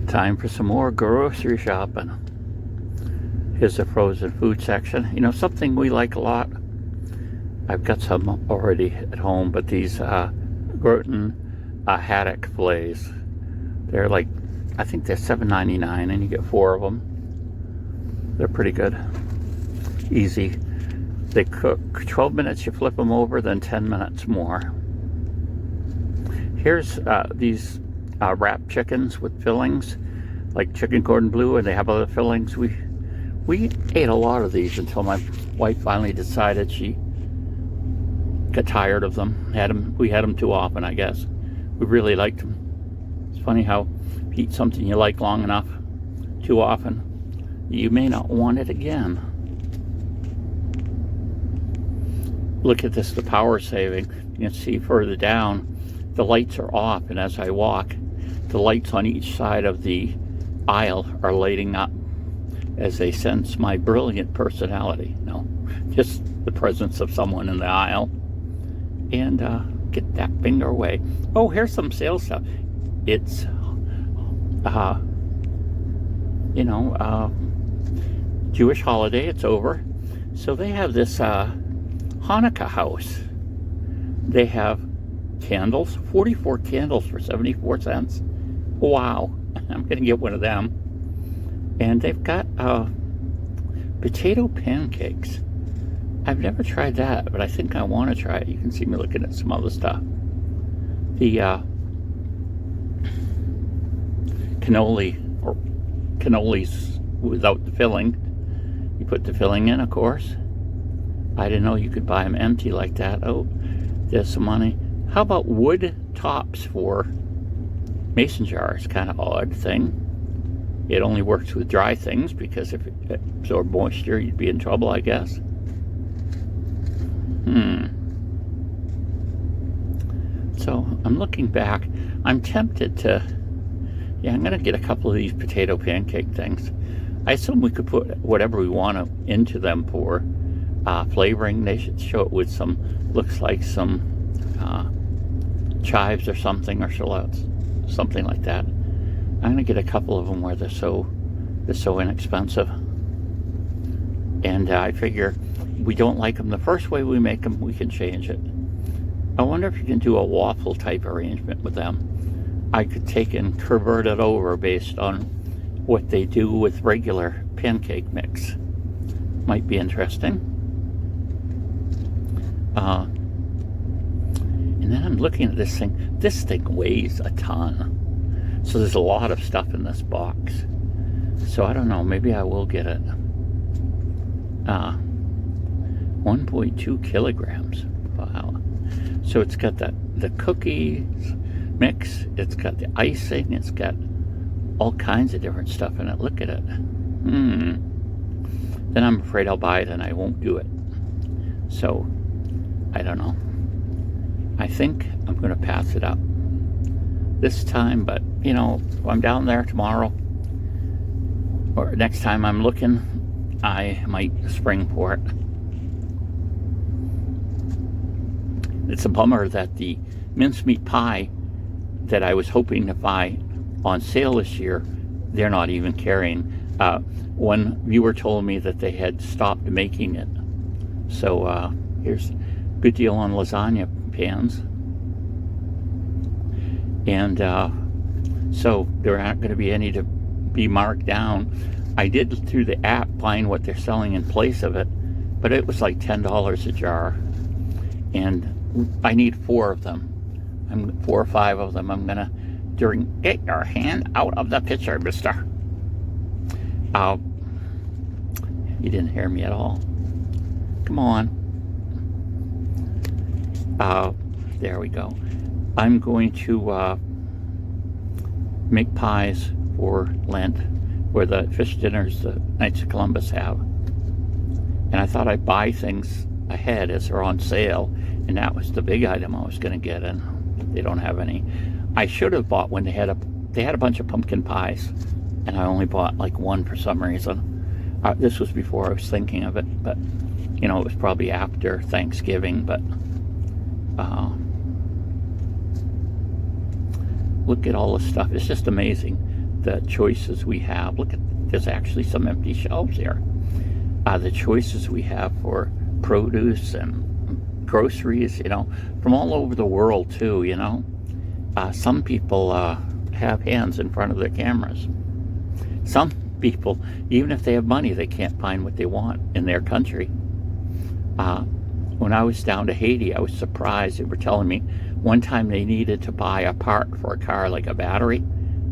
Time for some more grocery shopping. Here's the frozen food section. You know, something we like a lot. I've got some already at home, but these Groton haddock fillets. They're like, I think they're $7.99 and you get 4 of them. They're pretty good. Easy. They cook 12 minutes, you flip them over, then 10 minutes more. Here's these wrapped chickens with fillings, like chicken cordon bleu, and they have other fillings. We ate a lot of these until my wife finally decided she got tired of them. We had them too often, I guess. We really liked them. It's funny how if you eat something you like long enough, too often, you may not want it again. Look at this, the power saving. You can see further down, the lights are off, and as I walk, the lights on each side of the aisle are lighting up as they sense my brilliant personality. No, just the presence of someone in the aisle. And get that finger away. Oh, here's some sales stuff. It's, Jewish holiday. It's over. So they have this Hanukkah house. They have candles, 44 candles for 74 cents. Wow, I'm gonna get one of them. And they've got potato pancakes. I've never tried that, but I think I want to try it. You can see me looking at some other stuff. The cannolis without the filling. You put the filling in, of course. I didn't know you could buy them empty like that. Oh, there's some money. How about wood tops for mason jars? Kind of odd thing. It only works with dry things because if it absorbed moisture, you'd be in trouble, I guess. So I'm looking back. I'm tempted to, I'm going to get a couple of these potato pancake things. I assume we could put whatever we want into them for flavoring. They should show it with some, looks like some chives or something, or shallots, something like that. I'm going to get a couple of them where they're so inexpensive. And I figure we don't like them the first way we make them, we can change it. I wonder if you can do a waffle type arrangement with them. I could take and convert it over based on what they do with regular pancake mix. Might be interesting. And then I'm looking at this thing. This thing weighs a ton. So there's a lot of stuff in this box. So I don't know, maybe I will get it. 1.2 kilograms. Wow. So it's got the cookies mix, it's got the icing, it's got all kinds of different stuff in it. Look at it. Then I'm afraid I'll buy it and I won't do it. So, I don't know. I think I'm going to pass it up this time, but you know, if I'm down there tomorrow or next time I'm looking, I might spring for it. It's a bummer that the mincemeat pie that I was hoping to buy on sale this year, they're not even carrying. One viewer told me that they had stopped making it. So here's a good deal on lasagna pans. And so there aren't going to be any to be marked down. I did through the app find what they're selling in place of it, but it was like $10 a jar. And I need 4 of them. 4 or 5 of them. I'm gonna get your hand out of the picture, mister. You didn't hear me at all. Come on. There we go. I'm going to make pies for Lent, where the fish dinners the Knights of Columbus have. And I thought I'd buy things ahead as they're on sale, and that was the big item I was going to get, and they don't have any. I should have bought when they had a bunch of pumpkin pies, and I only bought like one for some reason. This was before I was thinking of it, but you know, it was probably after Thanksgiving. But look at all this stuff. It's just amazing. the choices we have. Look at, there's actually some empty shelves here. The choices we have for produce and groceries, from all over the world too, Some people have hands in front of their cameras. Some people, even if they have money, they can't find what they want in their country. When I was down to Haiti, I was surprised. They were telling me one time they needed to buy a part for a car, like a battery,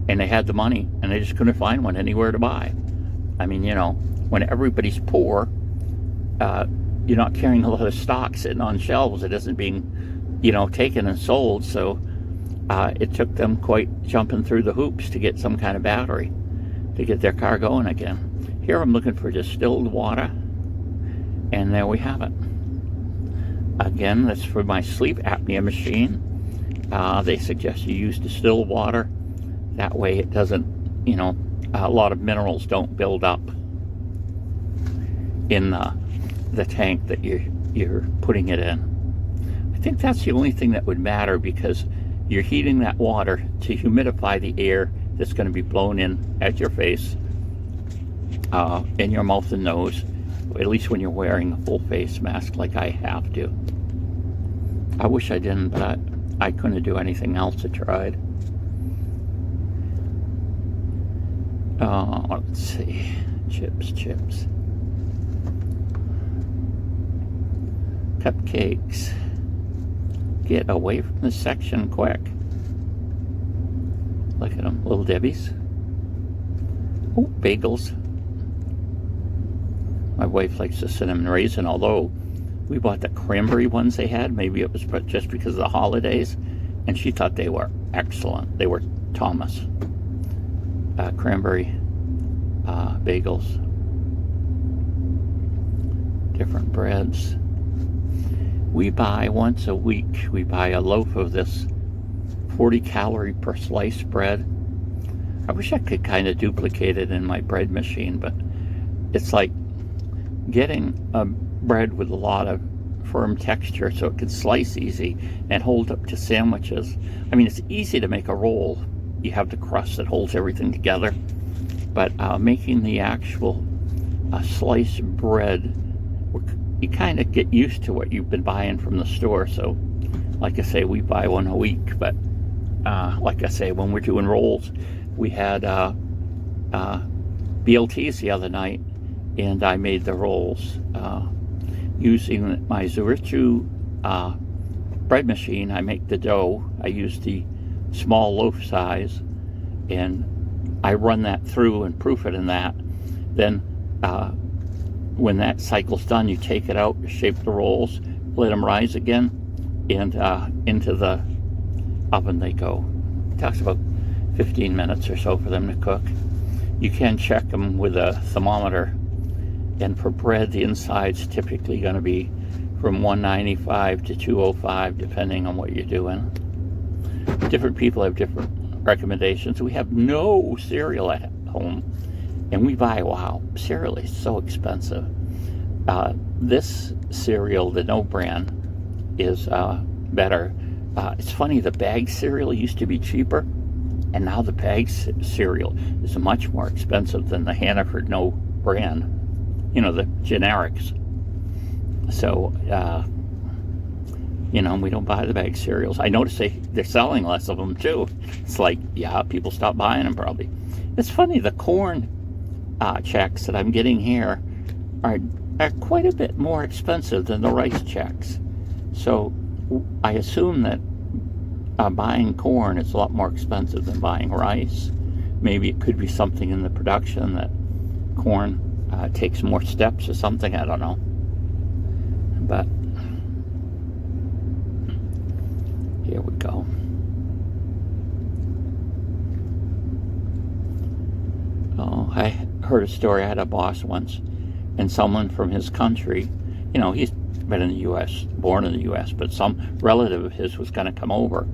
and they had the money, and they just couldn't find one anywhere to buy. I mean, when everybody's poor, you're not carrying a lot of stock sitting on shelves. It isn't being, taken and sold. So it took them quite jumping through the hoops to get some kind of battery to get their car going again. Here I'm looking for distilled water, and there we have it. Again, that's for my sleep apnea machine. They suggest you use distilled water. That way it doesn't, a lot of minerals don't build up in the tank that you're putting it in. I think that's the only thing that would matter, because you're heating that water to humidify the air that's going to be blown in at your face, in your mouth and nose, at least when you're wearing a full face mask like I have to. I wish I didn't, but I couldn't do anything else. I tried. Let's see. Chips. Cupcakes. Get away from this section quick. Look at them, Little Debbie's. Oh, bagels. My wife likes the cinnamon raisin, although we bought the cranberry ones they had. Maybe it was just because of the holidays, and she thought they were excellent. They were Thomas. Cranberry bagels. Different breads. We buy once a week, we buy a loaf of this 40 calorie per slice bread. I wish I could kind of duplicate it in my bread machine, but it's like getting a bread with a lot of firm texture so it can slice easy and hold up to sandwiches. I mean, it's easy to make a roll. You have the crust that holds everything together, but making the actual sliced bread, you kind of get used to what you've been buying from the store. So like I say, we buy one a week, but like I say, when we're doing rolls, we had BLTs the other night, and I made the rolls using my Zurichu bread machine. I make the dough. I use the small loaf size, and I run that through and proof it in that. Then when that cycle's done, you take it out, shape the rolls, let them rise again, and into the oven they go. It takes about 15 minutes or so for them to cook. You can check them with a thermometer, and for bread, the inside's typically going to be from 195 to 205, depending on what you're doing. Different people have different recommendations. We have no cereal at home, and we buy, wow, cereal is so expensive. This cereal, the No brand, is better. It's funny, the bag cereal used to be cheaper, and now the bag cereal is much more expensive than the Hannaford No brand, the generics. So, we don't buy the bag cereals. I notice they're selling less of them too. It's like, yeah, people stop buying them probably. It's funny, the corn checks that I'm getting here are quite a bit more expensive than the rice checks. So I assume that buying corn is a lot more expensive than buying rice. Maybe it could be something in the production that corn takes more steps or something. I don't know. But here we go. Oh, I heard a story. I had a boss once, and someone from his country, he's been in the U.S., born in the U.S., but some relative of his was going to come over.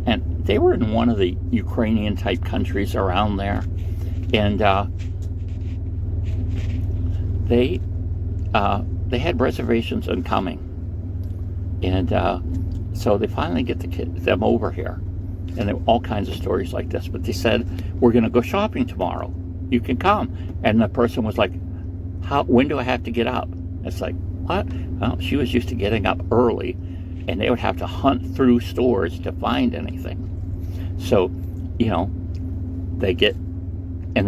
And they were in one of the Ukrainian-type countries around there. And they had reservations on coming. And so they finally get them over here. And there were all kinds of stories like this. But they said, we're going to go shopping tomorrow. You can come. And the person was like, when do I have to get up? It's like, what? Well, she was used to getting up early, and they would have to hunt through stores to find anything. So, they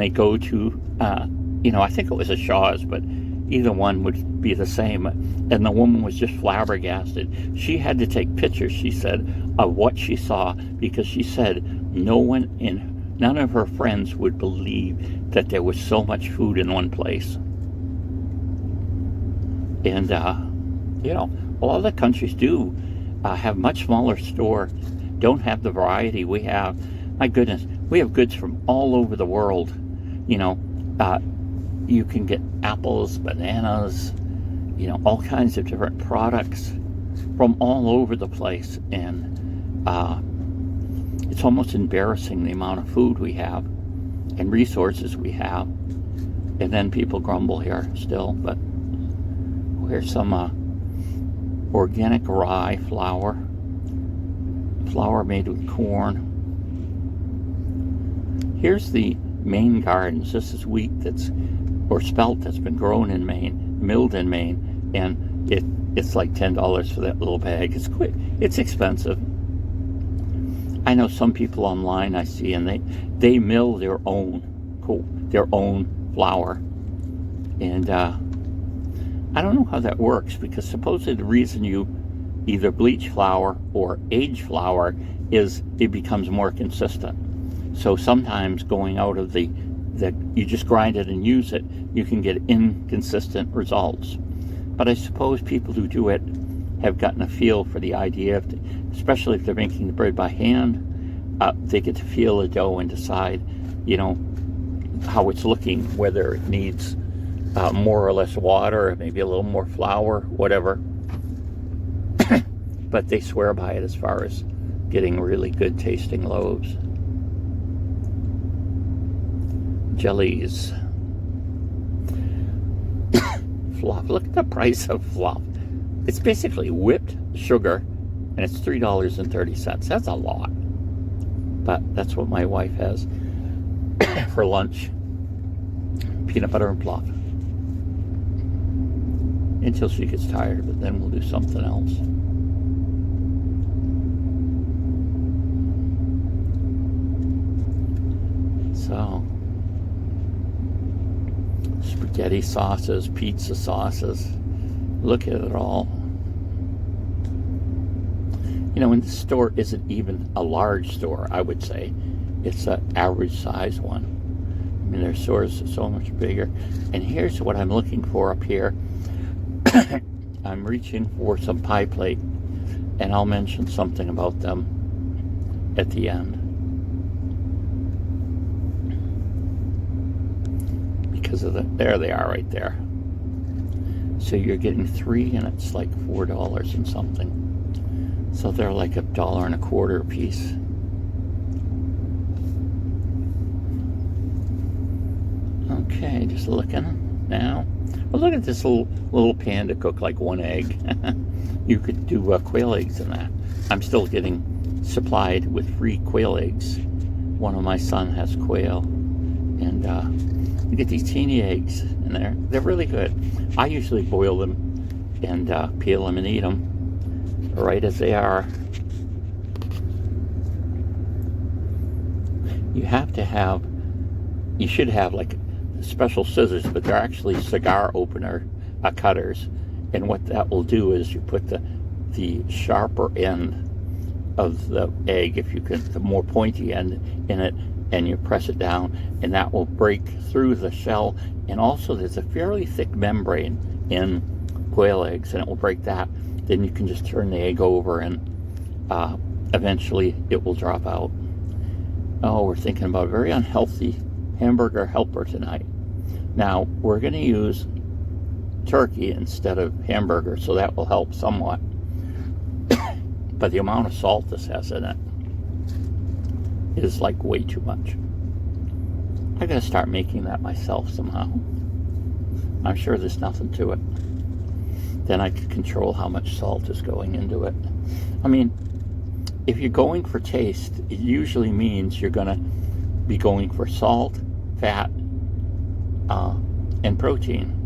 go to, I think it was a Shaw's, but either one would be the same. And the woman was just flabbergasted. She had to take pictures, she said, of what she saw, because she said none of her friends would believe that there was so much food in one place. And, a lot of the countries do have much smaller stores, don't have the variety we have. My goodness, we have goods from all over the world. You can get apples, bananas, all kinds of different products from all over the place. And it's almost embarrassing the amount of food we have and resources we have. And then people grumble here still. But here's some organic rye flour made with corn. Here's the Maine Gardens. This is wheat or spelt that's been grown in Maine, milled in Maine, and it's like $10 for that little bag. It's expensive. I know some people online I see, and they mill their own flour, and I don't know how that works, because supposedly the reason you either bleach flour or age flour is it becomes more consistent. So sometimes going out of the you just grind it and use it, you can get inconsistent results. But I suppose people who do it have gotten a feel for the idea, especially if they're making the bread by hand, they get to feel the dough and decide, how it's looking, whether it needs more or less water, maybe a little more flour, whatever. But they swear by it as far as getting really good tasting loaves. Jellies. Fluff. Look at the price of fluff. It's basically whipped sugar, and it's $3.30. That's a lot. But that's what my wife has for lunch. Peanut butter and fluff. Until she gets tired of it, then we'll do something else. So, spaghetti sauces, pizza sauces, look at it all. And the store isn't even a large store, I would say. It's an average size one. I mean, their stores are so much bigger. And here's what I'm looking for up here. I'm reaching for some pie plate, and I'll mention something about them at the end. Because of there they are right there. So you're getting 3, and it's like $4 and something. So they're like $1.25 a piece. Okay, just looking now. Well, look at this little pan to cook like one egg. You could do quail eggs in that. I'm still getting supplied with free quail eggs. One of my son has quail, and you get these teeny eggs in there. They're really good. I usually boil them and peel them and eat them right as they are. You should have like special scissors, but they're actually cigar opener cutters. And what that will do is you put the sharper end of the egg, if you can, the more pointy end in it, and you press it down, and that will break through the shell. And also there's a fairly thick membrane in quail eggs, and it will break that. Then you can just turn the egg over, and eventually it will drop out. Oh, we're thinking about a very unhealthy hamburger helper tonight. Now, we're going to use turkey instead of hamburger, so that will help somewhat. But the amount of salt this has in it is like way too much. I gotta start making that myself somehow. I'm sure there's nothing to it. Then I could control how much salt is going into it. I mean, if you're going for taste, it usually means you're going to be going for salt, fat, and protein.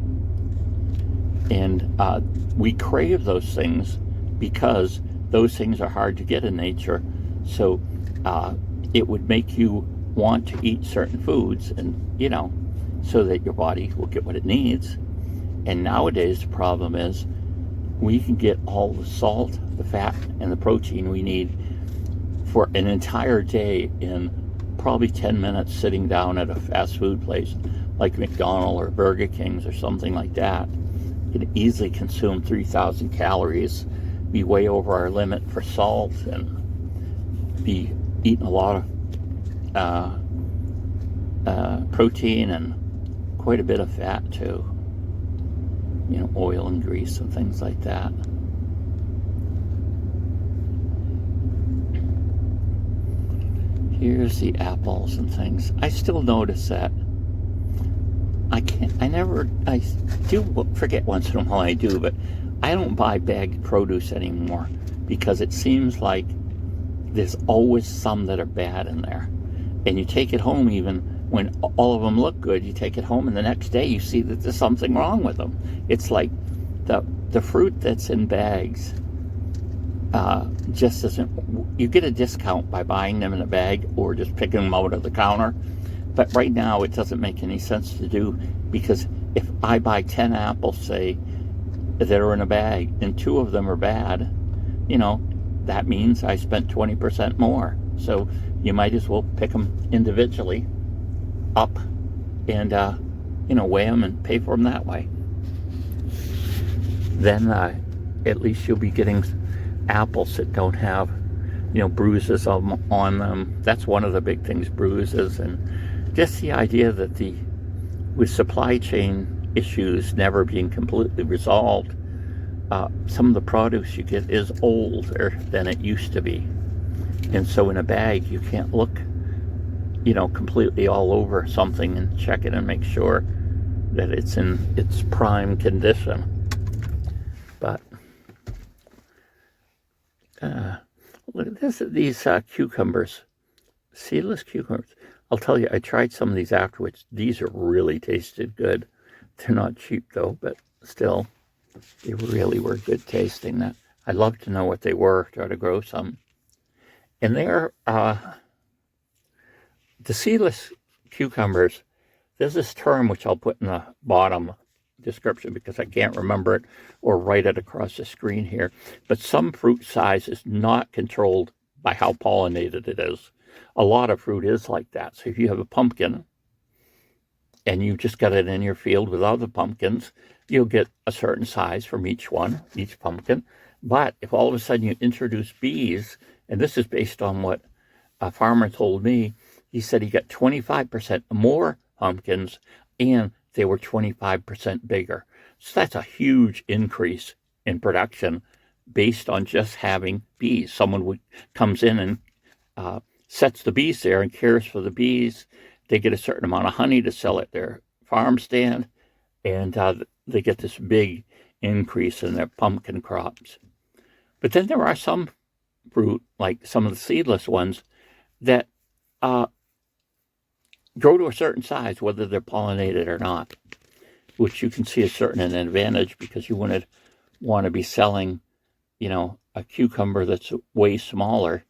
And we crave those things because those things are hard to get in nature. So it would make you want to eat certain foods, and so that your body will get what it needs. And nowadays the problem is we can get all the salt, the fat, and the protein we need for an entire day in probably 10 minutes sitting down at a fast food place like McDonald's or Burger King's or something like that. You can easily consume 3,000 calories, be way over our limit for salt, and be eating a lot of protein and quite a bit of fat too. Oil and grease and things like that. Here's the apples and things. I still notice that I do forget once in a while I do, but I don't buy bagged produce anymore because it seems like there's always some that are bad in there. And you take it home, even when all of them look good, you take it home and the next day you see that there's something wrong with them. It's like the fruit that's in bags just doesn't, you get a discount by buying them in a bag or just picking them out of the counter. But right now it doesn't make any sense to do, because if I buy 10 apples, say, that are in a bag and 2 of them are bad, that means I spent 20% more. So you might as well pick them individually up and weigh them and pay for them that way. Then at least you'll be getting apples that don't have bruises on them. That's one of the big things, bruises. And just the idea that with supply chain issues never being completely resolved, some of the produce you get is older than it used to be. And so in a bag, you can't look, completely all over something and check it and make sure that it's in its prime condition. But look at these cucumbers, seedless cucumbers. I'll tell you, I tried some of these afterwards. These are really tasted good. They're not cheap though, but still, they really were good tasting. I'd love to know what they were, try to grow some. And they're the seedless cucumbers. There's this term which I'll put in the bottom description because I can't remember it or write it across the screen here. But some fruit size is not controlled by how pollinated it is. A lot of fruit is like that. So if you have a pumpkin and you just got it in your field with other pumpkins, you'll get a certain size from each pumpkin. But if all of a sudden you introduce bees, and this is based on what a farmer told me, he said he got 25% more pumpkins and they were 25% bigger. So that's a huge increase in production based on just having bees. Someone comes in and sets the bees there and cares for the bees. They get a certain amount of honey to sell at their farm stand, and they get this big increase in their pumpkin crops. But then there are some fruit, like some of the seedless ones, that grow to a certain size, whether they're pollinated or not, which you can see a certain advantage because you wouldn't want to be selling, a cucumber that's way smaller,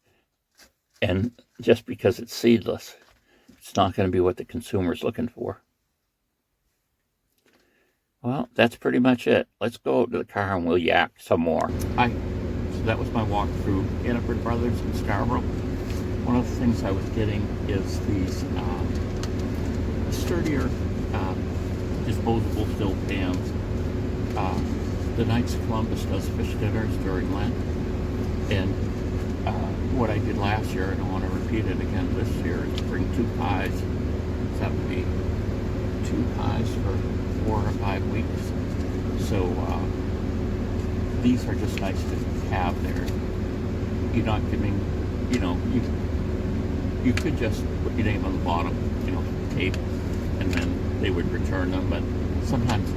and just because it's seedless, it's not going to be what the consumer's looking for. Well, that's pretty much it. Let's go out to the car and we'll yak some more. So that was my walk through Hannaford Brothers in Scarborough. One of the things I was getting is these sturdier disposable still pans. The Knights of Columbus does fish dinners during Lent, and what I did last year, I don't want to repeat it again this year, is bring 2 pies. So that would be 2 pies for 4 or 5 weeks. So these are just nice to have there. You're not giving, you could just put your name on the bottom, tape, and then they would return them. But sometimes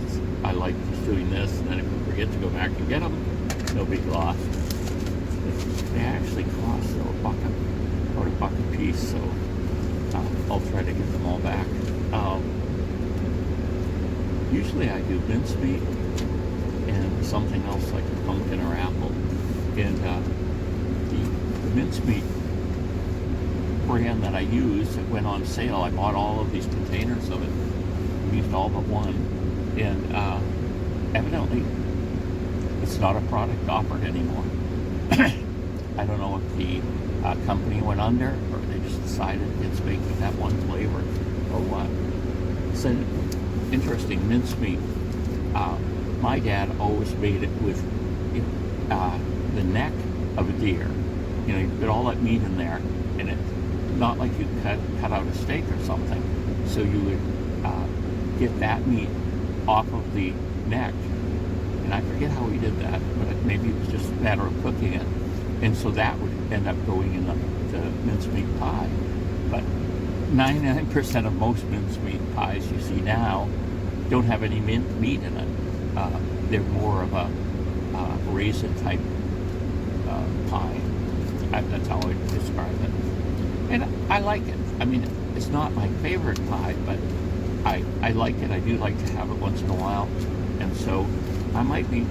I like just doing this, and then if you forget to go back and get them, no big loss. They actually cost about $1 a piece, so I'll try to get them all back. Usually I do mincemeat and something else like a pumpkin or apple. And the mincemeat brand that I used, it went on sale. I bought all of these containers of it. I used all but one. And evidently, it's not a product offered anymore. I don't know if the company went under or they just decided it's making that one flavor or what. It's an interesting mincemeat. My dad always made it with the neck of a deer. You know, you put all that meat in there, and it's not like you cut out a steak or something. So you would get that meat off of the neck. And I forget how he did that, but maybe it was just a matter of cooking it. And so that would end up going in the mincemeat pie. But 99% of most mincemeat pies you see now don't have any meat in it. They're more of a raisin type pie. That's how I would describe it. And I like it. I mean, it's not my favorite pie, but I like it. I do like to have it once in a while. And so I might be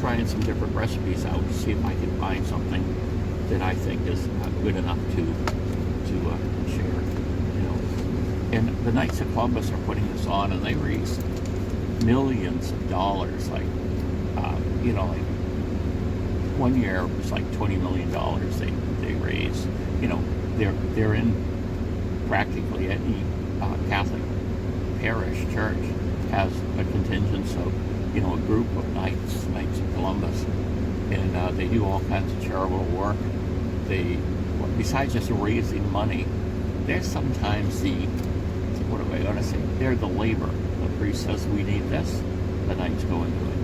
trying some different recipes out to see if I can find something that I think is good enough to share. You know, and the Knights of Columbus are putting this on, and they raise millions of dollars. Like, you know, like one year it was like $20 million they raised. You know, they're in practically any Catholic parish church has a contingent of, you know, a group of Knights of Columbus, and they do all kinds of charitable work. They, besides just raising money, they're sometimes what am I going to say? They're the labor. The priest says we need this, the Knights go and do it.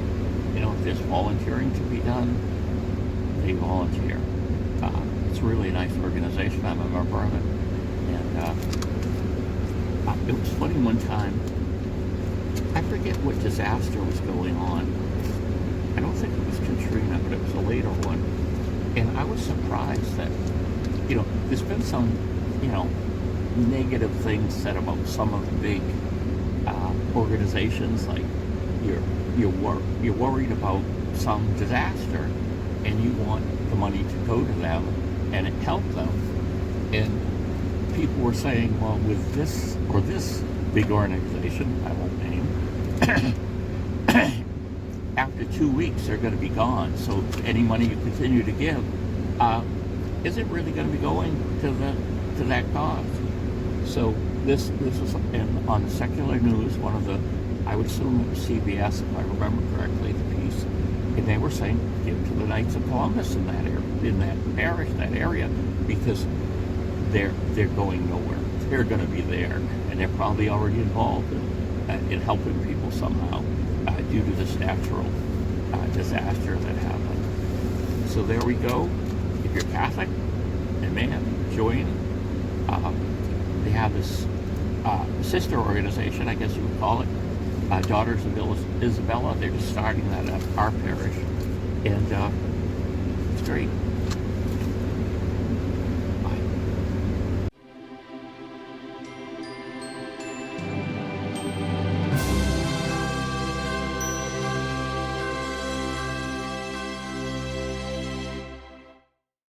You know, if there's volunteering to be done, they volunteer. It's really a nice organization. I'm a member of it, and it was funny one time. I forget what disaster was going on. I don't think it was Katrina, but it was a later one. And I was surprised that, you know, there's been some, you know, negative things said about some of the big organizations. Like you're worried about some disaster, and you want the money to go to them and it helped them. And people were saying, well, with this or this big organization, I won't name, after 2 weeks they're going to be gone. So any money you continue to give, is it really going to be going to that cause? So this was on the secular news, one of the, I would assume it was CBS if I remember correctly, the piece, and they were saying give to the Knights of Columbus in that area, in that parish, that area, because they're going nowhere. They're going to be there, and they're probably already involved in helping people somehow due to this natural disaster that happened. So there we go. If you're Catholic, and man, join. They have this sister organization, I guess you would call it, Daughters of Isabella. They're just starting that at our parish, and it's great.